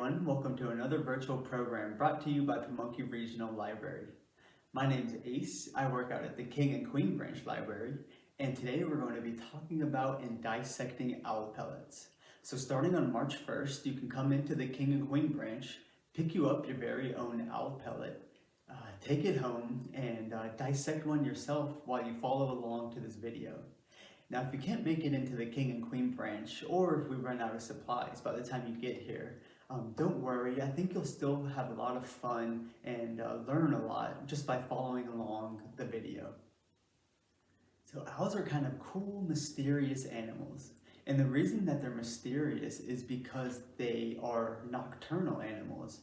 everyone, welcome to another virtual program brought to you by Pamunkey Regional Library. My name is Ace, I work out at the King and Queen Branch Library, and today we're going to be talking about and dissecting owl pellets. So starting on March 1st, you can come into the King and Queen Branch, pick you up your very own owl pellet, take it home, and dissect one yourself while you follow along to this video. Now, if you can't make it into the King and Queen Branch, or if we run out of supplies by the time you get here, don't worry. I think you'll still have a lot of fun and learn a lot just by following along the video. So owls are kind of cool, mysterious animals. And the reason that they're mysterious is because they are nocturnal animals.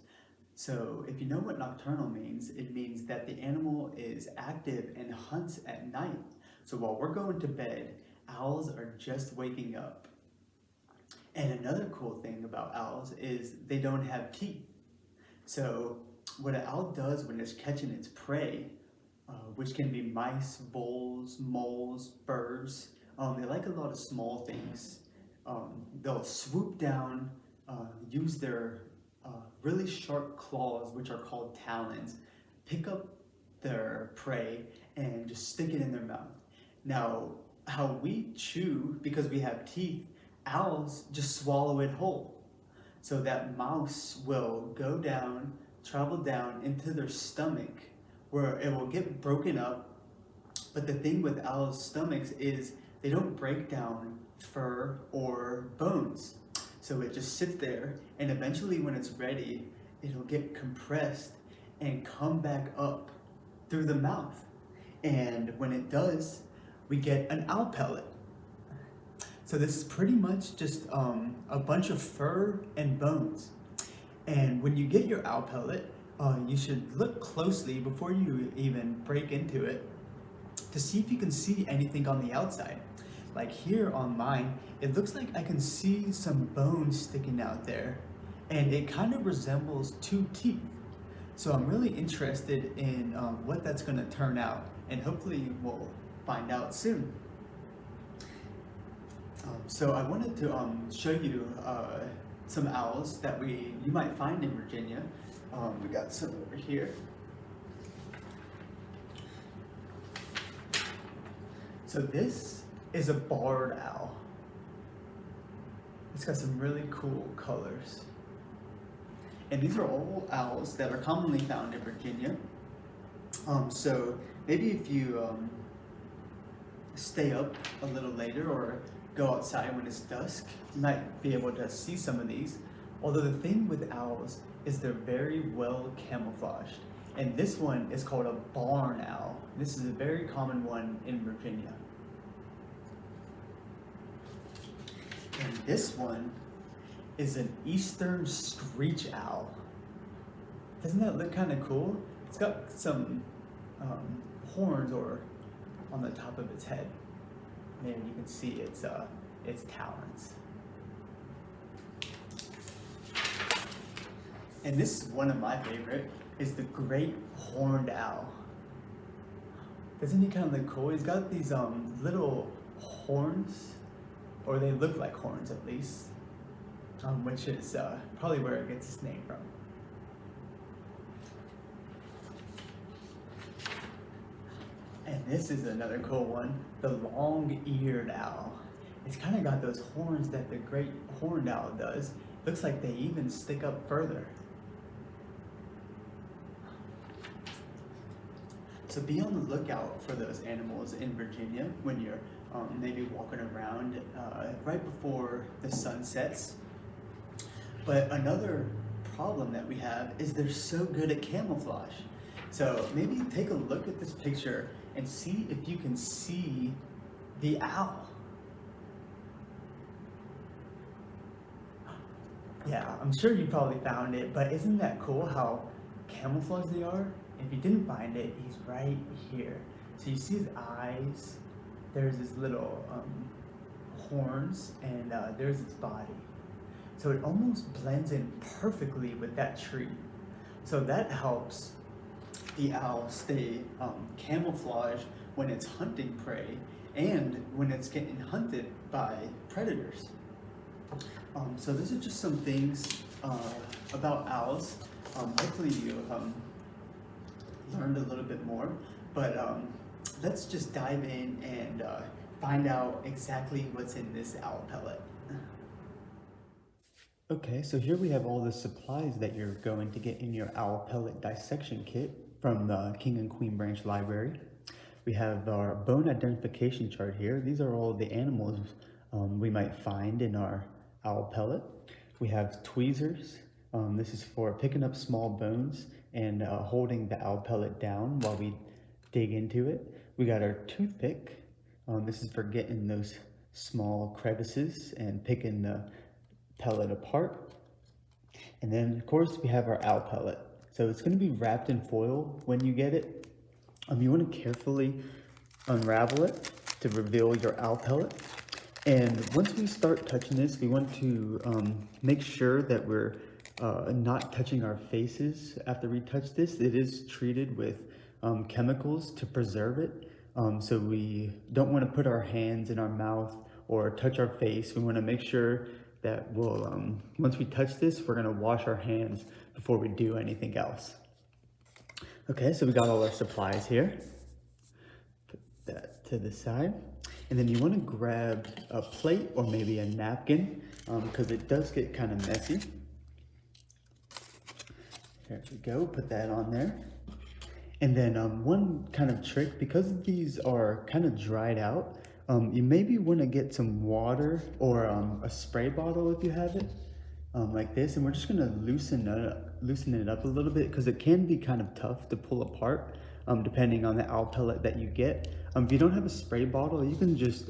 So if you know what nocturnal means, it means that the animal is active and hunts at night. So while we're going to bed, owls are just waking up. And another cool thing about owls is they don't have teeth. So what an owl does when it's catching its prey, which can be mice, voles, moles, birds, they like a lot of small things. They'll swoop down, use their really sharp claws, which are called talons, pick up their prey and just stick it in their mouth. Now, how we chew, because we have teeth, owls just swallow it whole. So that mouse will go down, travel down into their stomach where it will get broken up. But the thing with owls' stomachs is they don't break down fur or bones. So it just sits there, and eventually when it's ready, it'll get compressed and come back up through the mouth. And when it does, we get an owl pellet. So this is pretty much just a bunch of fur and bones. And when you get your owl pellet, you should look closely before you even break into it to see if you can see anything on the outside. Like here on mine, it looks like I can see some bones sticking out there, and it kind of resembles two teeth. So I'm really interested in what that's gonna turn out, and hopefully we'll find out soon. So I wanted to show you some owls that you might find in Virginia. We got some over here. So this is a barred owl. It's got some really cool colors. And these are all owls that are commonly found in Virginia. So maybe if you stay up a little later or go outside when it's dusk, you might be able to see some of these. Although the thing with owls is they're very well camouflaged. And this one is called a barn owl. This is a very common one in Virginia. And this one is an eastern screech owl. Doesn't that look kind of cool? It's got some horns on the top of its head. There you can see its talons. And this is one of my favorite, is the great horned owl. Doesn't he kind of look cool? He's got these little horns, or they look like horns at least, which is probably where it gets its name from. And this is another cool one, the long-eared owl. It's kind of got those horns that the great horned owl does. Looks like they even stick up further. So be on the lookout for those animals in Virginia when you're maybe walking around right before the sun sets. But another problem that we have is they're so good at camouflage. So maybe take a look at this picture and see if you can see the owl. Yeah, I'm sure you probably found it, but isn't that cool how camouflaged they are? If you didn't find it, he's right here. So you see his eyes, there's his little horns, and there's its body. So it almost blends in perfectly with that tree. So that helps the owl stay camouflaged when it's hunting prey and when it's getting hunted by predators. So these are just some things about owls. Hopefully you learned a little bit more, but let's just dive in and find out exactly what's in this owl pellet. Okay, so here we have all the supplies that you're going to get in your owl pellet dissection kit from the King and Queen Branch Library. We have our bone identification chart here. These are all the animals we might find in our owl pellet. We have tweezers. This is for picking up small bones and holding the owl pellet down while we dig into it. We got our toothpick. This is for getting those small crevices and picking the pellet apart. And then of course we have our owl pellet. So it's going to be wrapped in foil when you get it. You want to carefully unravel it to reveal your owl pellet. And once we start touching this, we want to make sure that we're not touching our faces after we touch this. It is treated with chemicals to preserve it. So we don't want to put our hands in our mouth or touch our face. We want to make sure that we'll, once we touch this, we're going to wash our hands before we do anything else. Okay, so we got all our supplies here. Put that to the side. And then you want to grab a plate or maybe a napkin because it does get kind of messy. There we go, put that on there. And then one kind of trick, because these are kind of dried out, you maybe want to get some water or a spray bottle if you have it, like this. And we're just going to loosen it up a little bit because it can be kind of tough to pull apart depending on the owl pellet that you get. If you don't have a spray bottle, you can just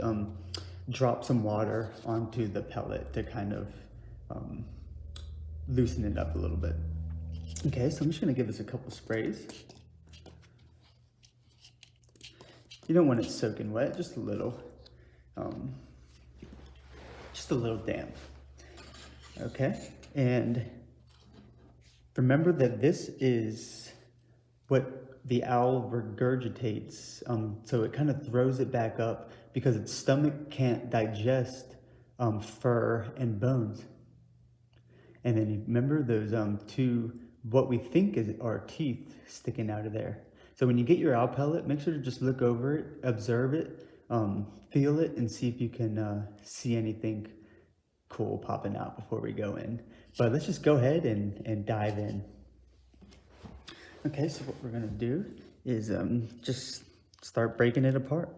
drop some water onto the pellet to kind of loosen it up a little bit. Okay, so I'm just going to give this a couple sprays. You don't want it soaking wet, just a little damp. Okay, and remember that this is what the owl regurgitates, so it kind of throws it back up because its stomach can't digest fur and bones. And then you remember those two, what we think are teeth sticking out of there. So when you get your owl pellet, make sure to just look over it, observe it, feel it, and see if you can see anything cool popping out before we go in. But let's just go ahead and dive in. Okay, so what we're gonna do is just start breaking it apart.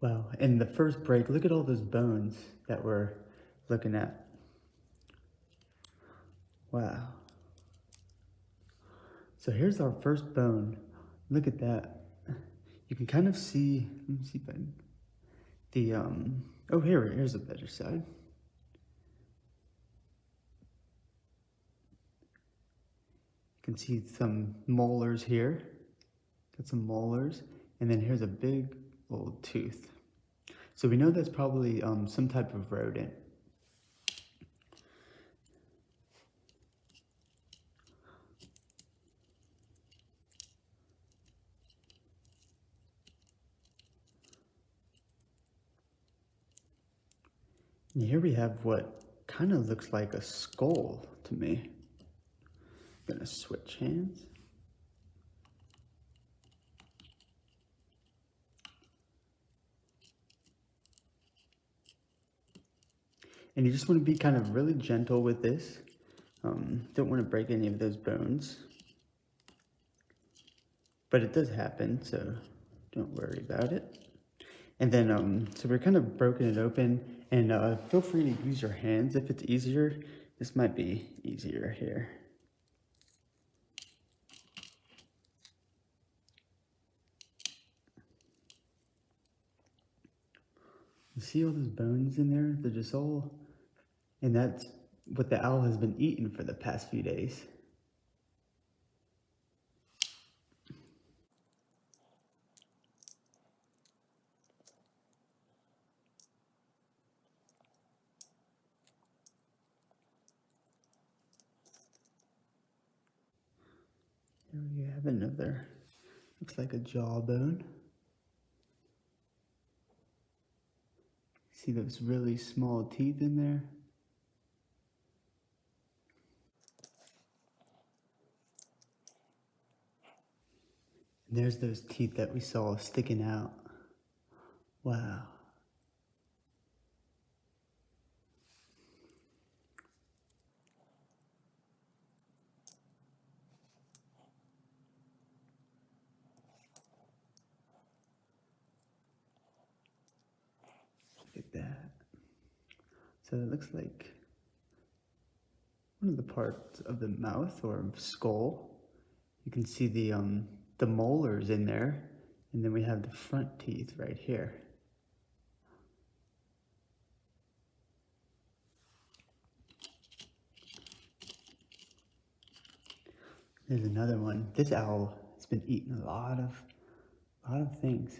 Wow, in the first break, look at all those bones that we're looking at. Wow. So here's our first bone. Look at that. You can kind of see, let me see if I can, oh, here's a better side. You can see some molars here. Got some molars. And then here's a big old tooth. So we know that's probably some type of rodent. And here we have what kind of looks like a skull to me. I'm gonna switch hands. And you just want to be kind of really gentle with this. Don't want to break any of those bones. But it does happen, so don't worry about it. And then, so we're kind of broken it open, and feel free to use your hands if it's easier. This might be easier here. You see all those bones in there? They're just all, and that's what the owl has been eating for the past few days. Here we have another, looks like a jawbone. See those really small teeth in there? And there's those teeth that we saw sticking out. Wow. Look at that. So it looks like one of the parts of the mouth or skull. You can see the molars in there, and then we have the front teeth right here. There's another one. This owl has been eating a lot of things.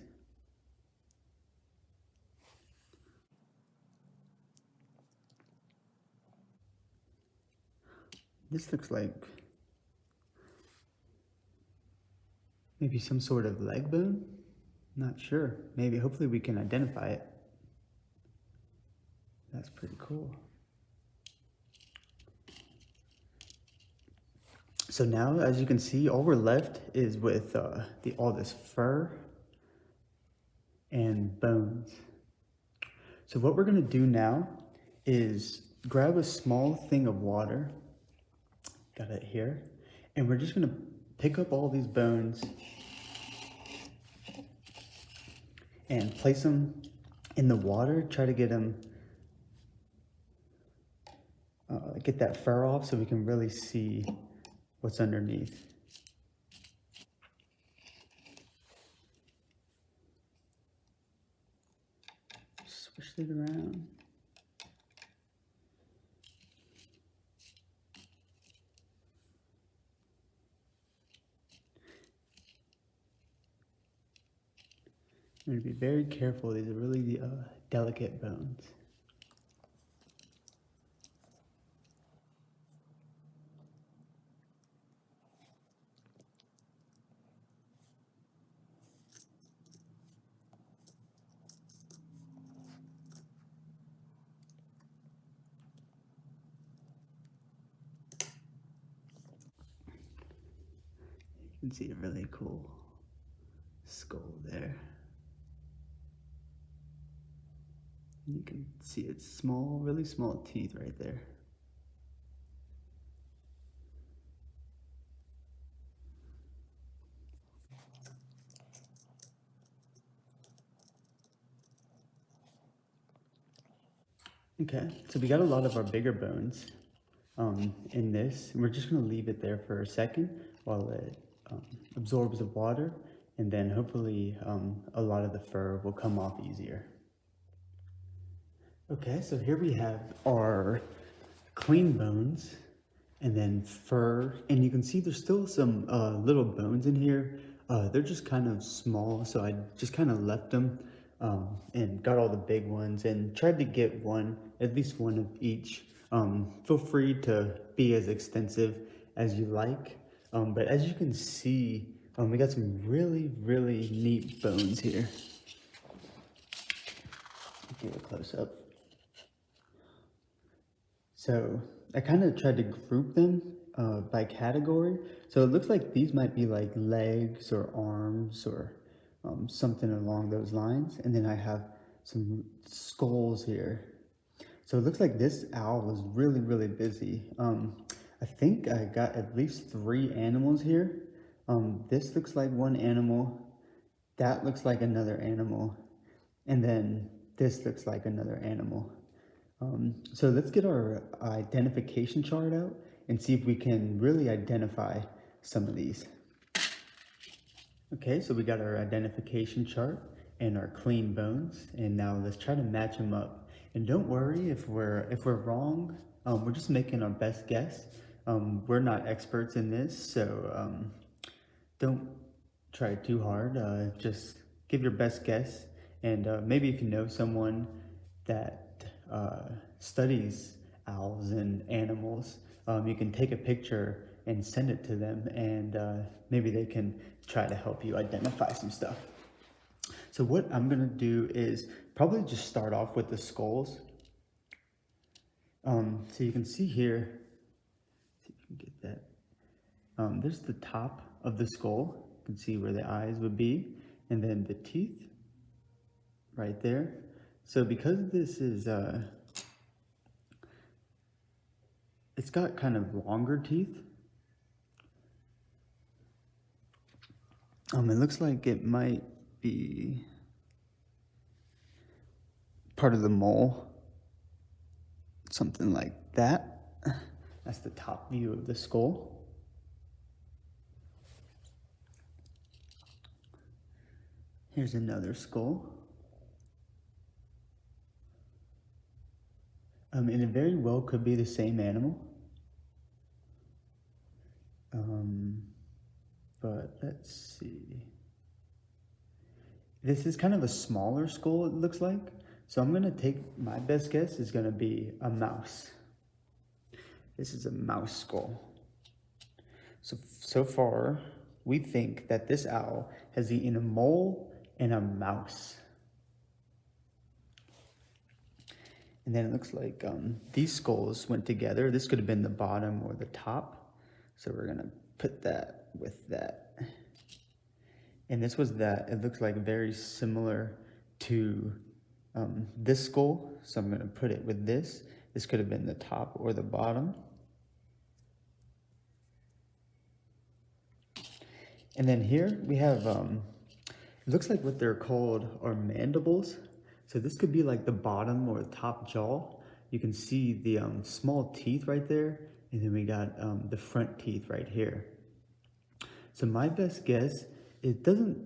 This looks like maybe some sort of leg bone. Not sure. Maybe, hopefully we can identify it. That's pretty cool. So now, as you can see, all we're left is with all this fur and bones. So what we're gonna do now is grab a small thing of water, got it here, and we're just gonna pick up all these bones and place them in the water, try to get them, get that fur off so we can really see what's underneath. Swish it around. I'm going to be very careful. These are really delicate bones. You can see a really cool skull there. You can see its small, really small teeth right there. Okay, so we got a lot of our bigger bones in this. We're just gonna leave it there for a second while it absorbs the water, and then hopefully a lot of the fur will come off easier. Okay, so here we have our clean bones and then fur, and you can see there's still some little bones in here. They're just kind of small, so I just kind of left them and got all the big ones and tried to get at least one of each. Feel free to be as extensive as you like, but as you can see, we got some really, really neat bones here. Give a close up. So I kind of tried to group them by category. So it looks like these might be like legs or arms or something along those lines. And then I have some skulls here. So it looks like this owl was really, really busy. I think I got at least 3 animals here. This looks like one animal. That looks like another animal. And then this looks like another animal. So let's get our identification chart out and see if we can really identify some of these. Okay, so we got our identification chart and our clean bones, and now let's try to match them up. And don't worry if we're wrong. We're just making our best guess. We're not experts in this, so don't try too hard. Just give your best guess, and maybe if you know someone that studies owls and animals, you can take a picture and send it to them, and maybe they can try to help you identify some stuff. So what I'm gonna do is probably just start off with the skulls. So you can see here, see if you can get that. There's the top of the skull. You can see where the eyes would be, and then the teeth right there. So because this is, it's got kind of longer teeth. It looks like it might be part of the mole, something like that. That's the top view of the skull. Here's another skull. And it very well could be the same animal. But let's see. This is kind of a smaller skull, it looks like. So I'm gonna take, my best guess is gonna be a mouse. This is a mouse skull. So far, we think that this owl has eaten a mole and a mouse. And then it looks like these skulls went together. This could have been the bottom or the top. So we're gonna put that with that. And this was that, it looks like very similar to this skull. So I'm gonna put it with this. This could have been the top or the bottom. And then here we have, it looks like what they're called are mandibles. So this could be like the bottom or top jaw. You can see the small teeth right there. And then we got the front teeth right here. So my best guess, it doesn't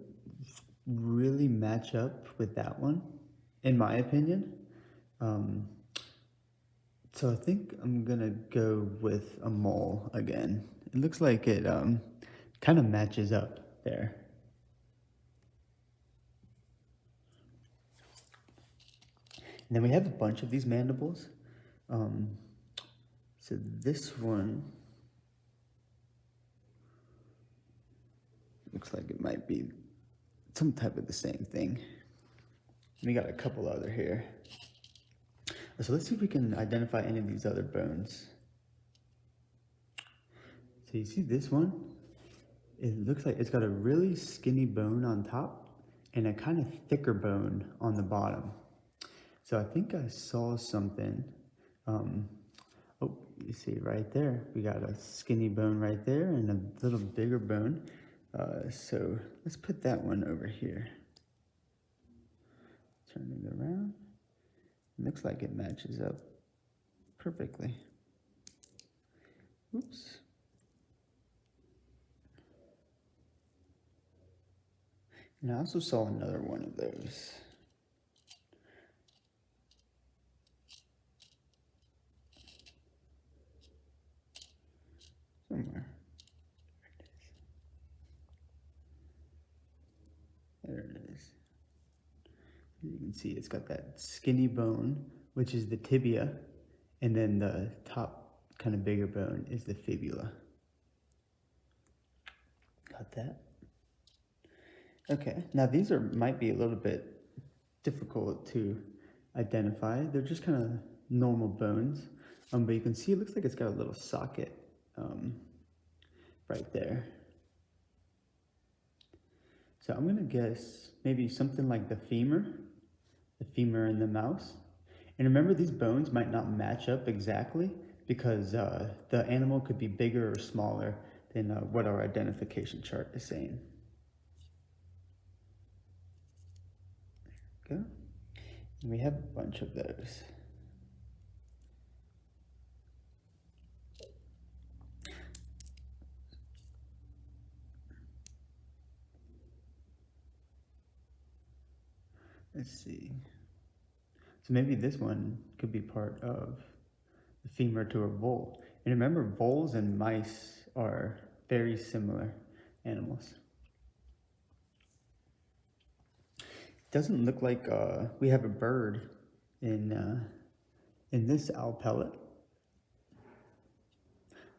really match up with that one, in my opinion. So I think I'm gonna go with a mole again. It looks like it kind of matches up there. And then we have a bunch of these mandibles. So this one looks like it might be some type of the same thing. We got a couple other here. So let's see if we can identify any of these other bones. So you see this one? It looks like it's got a really skinny bone on top and a kind of thicker bone on the bottom. So I think I saw something. Oh, you see right there, we got a skinny bone right there and a little bigger bone. So let's put that one over here. Turn it around. Looks like it matches up perfectly. Oops. And I also saw another one of those. Somewhere. There it is. You can see it's got that skinny bone, which is the tibia, and then the top kind of bigger bone is the fibula. Got that? Okay, now these might be a little bit difficult to identify. They're just kind of normal bones, but you can see it looks like it's got a little socket right there. So I'm gonna guess maybe something like the femur in the mouse. And remember, these bones might not match up exactly because the animal could be bigger or smaller than what our identification chart is saying. There we go. And we have a bunch of those. Let's see. So maybe this one could be part of the femur to a vole. And remember, voles and mice are very similar animals. It doesn't look like we have a bird in this owl pellet.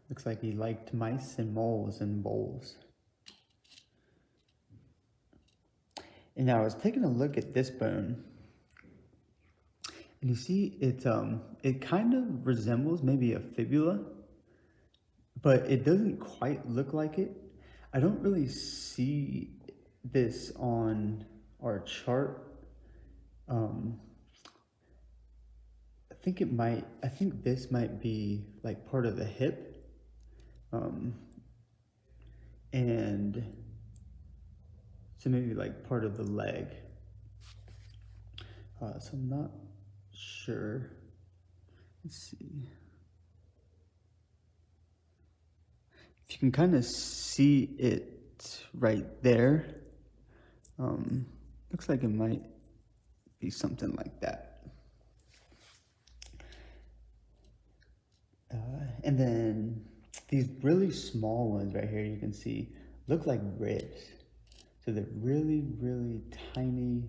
Looks like he liked mice and moles and voles. And now I was taking a look at this bone, and you see it kind of resembles maybe a fibula, but it doesn't quite look like it. I don't really see this on our chart. I think this might be like part of the hip. And so maybe like part of the leg. So I'm not sure. Let's see. If you can kind of see it right there, looks like it might be something like that. And then these really small ones right here, you can see, look like ribs. So they're really, really tiny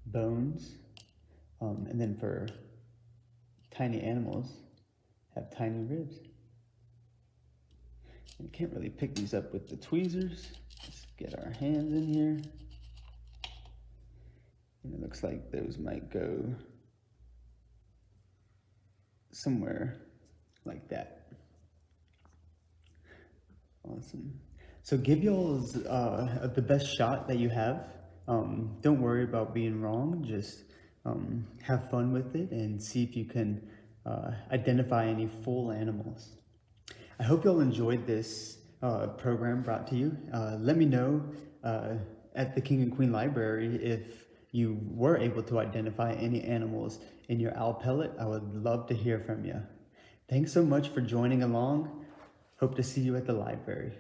bones. And then for tiny animals, have tiny ribs. And you can't really pick these up with the tweezers. Let's get our hands in here. And it looks like those might go somewhere like that. Awesome. So give y'all the best shot that you have. Don't worry about being wrong. Just have fun with it and see if you can identify any full animals. I hope y'all enjoyed this program brought to you. Let me know at the King and Queen Library if you were able to identify any animals in your owl pellet. I would love to hear from you. Thanks so much for joining along. Hope to see you at the library.